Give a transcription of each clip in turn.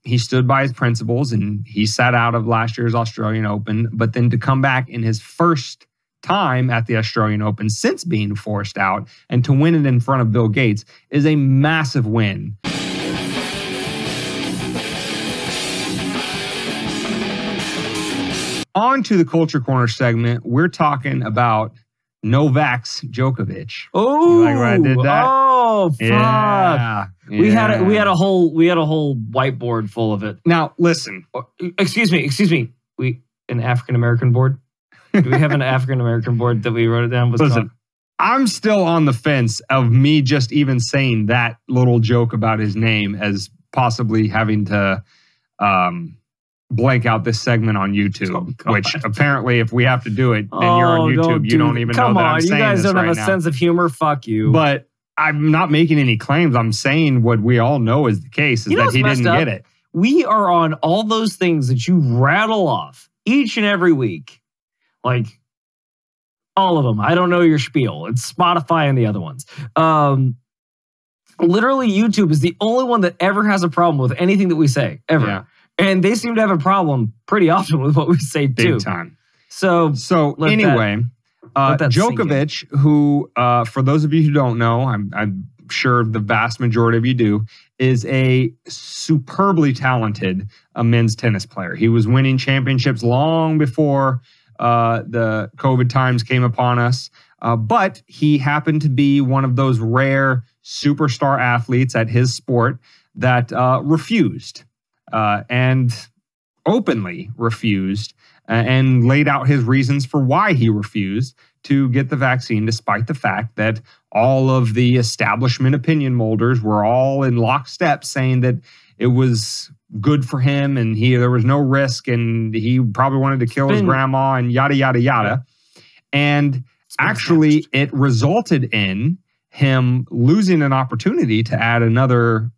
he stood by his principles and he sat out of last year's Australian Open. But then to come back in his first time at the Australian Open since being forced out and to win it in front of Bill Gates is a massive win. On to the Culture Corner segment, we're talking about Novak's Djokovic. Oh, you like what I did that? Oh, fuck! Yeah, we had a whole whiteboard full of it. Now listen, excuse me. An African American board. Do we have an African American board that we wrote it down? Listen, I'm still on the fence of me just even saying that little joke about his name as possibly having to blank out this segment on YouTube, which apparently if we have to do it, then you're on YouTube. You don't even know that I'm saying this right now. You guys don't have a sense of humor. Fuck you. But I'm not making any claims. I'm saying what we all know is the case, is that he didn't get it. We are on all those things that you rattle off each and every week. Like, all of them. I don't know your spiel. It's Spotify and the other ones. Literally, YouTube is the only one that ever has a problem with anything that we say, ever. Yeah. And they seem to have a problem pretty often with what we say, too. Big time. So anyway, Djokovic, who, for those of you who don't know, I'm sure the vast majority of you do, is a superbly talented men's tennis player. He was winning championships long before the COVID times came upon us. But he happened to be one of those rare superstar athletes at his sport that refused and openly refused and laid out his reasons for why he refused to get the vaccine, despite the fact that all of the establishment opinion molders were all in lockstep saying that it was good for him and there was no risk and he probably wanted to kill his grandma and yada, yada, yada. And actually it resulted in him losing an opportunity to add another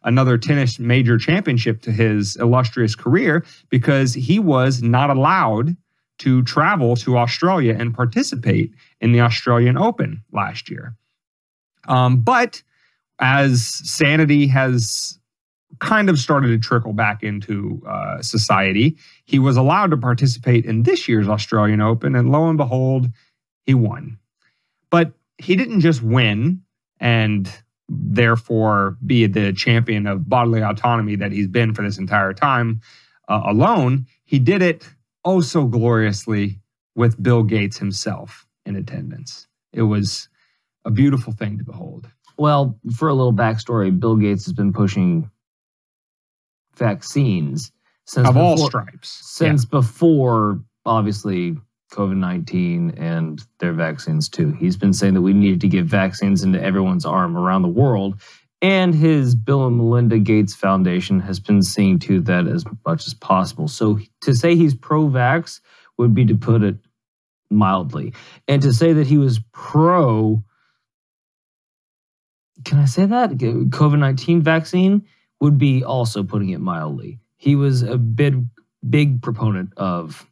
another tennis major championship to his illustrious career, because he was not allowed to travel to Australia and participate in the Australian Open last year. But as sanity has kind of started to trickle back into society, he was allowed to participate in this year's Australian Open, and lo and behold, he won. But he didn't just win and therefore be the champion of bodily autonomy that he's been for this entire time alone. He did it oh so gloriously with Bill Gates himself in attendance. It was a beautiful thing to behold. Well, for a little backstory, Bill Gates has been pushing vaccines since of all stripes. Since before, obviously, COVID-19 and their vaccines too. He's been saying that we needed to get vaccines into everyone's arm around the world. And his Bill and Melinda Gates Foundation has been seeing to that as much as possible. So to say he's pro-vax would be to put it mildly. And to say that he was pro, can I say that? COVID-19 vaccine would be also putting it mildly. He was a big proponent of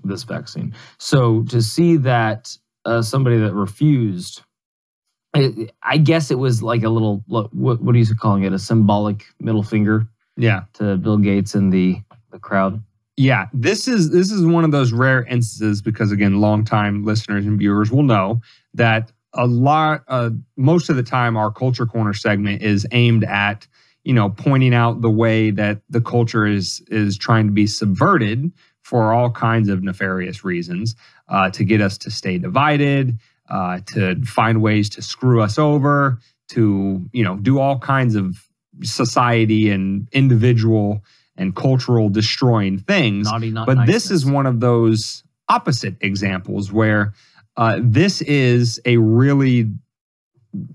this vaccine. So to see that somebody that refused, I guess it was like a little, what are you calling it? A symbolic middle finger, to Bill Gates and the crowd. Yeah, this is one of those rare instances because, again, longtime listeners and viewers will know that most of the time our Culture Corner segment is aimed at, pointing out the way that the culture is trying to be subverted for all kinds of nefarious reasons, to get us to stay divided, to find ways to screw us over, to do all kinds of society and individual and cultural destroying things. But this is one of those opposite examples where this is a really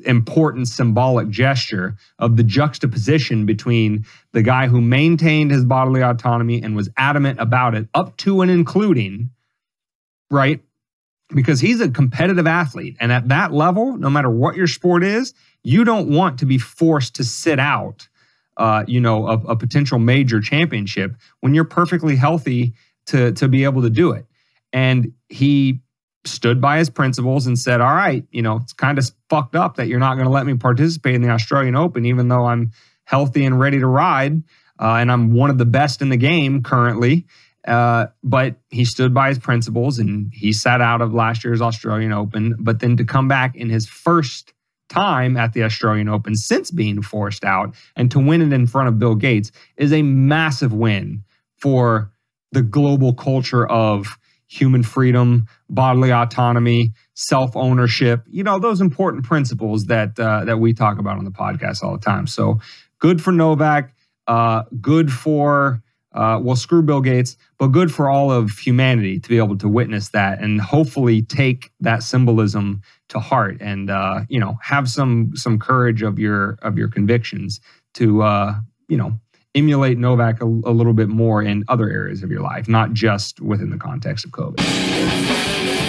important symbolic gesture of the juxtaposition between the guy who maintained his bodily autonomy and was adamant about it up to and including, right? Because he's a competitive athlete. And at that level, no matter what your sport is, you don't want to be forced to sit out, a potential major championship when you're perfectly healthy to be able to do it. And he stood by his principles and said, all right, it's kind of fucked up that you're not going to let me participate in the Australian Open, even though I'm healthy and ready to ride. And I'm one of the best in the game currently. But he stood by his principles and he sat out of last year's Australian Open. But then to come back in his first time at the Australian Open since being forced out and to win it in front of Bill Gates is a massive win for the global culture of human freedom, bodily autonomy, self-ownership, those important principles that we talk about on the podcast all the time. So good for Novak, good for, screw Bill Gates, but good for all of humanity to be able to witness that and hopefully take that symbolism to heart and, have some courage of your convictions to, emulate Novak a little bit more in other areas of your life, not just within the context of COVID.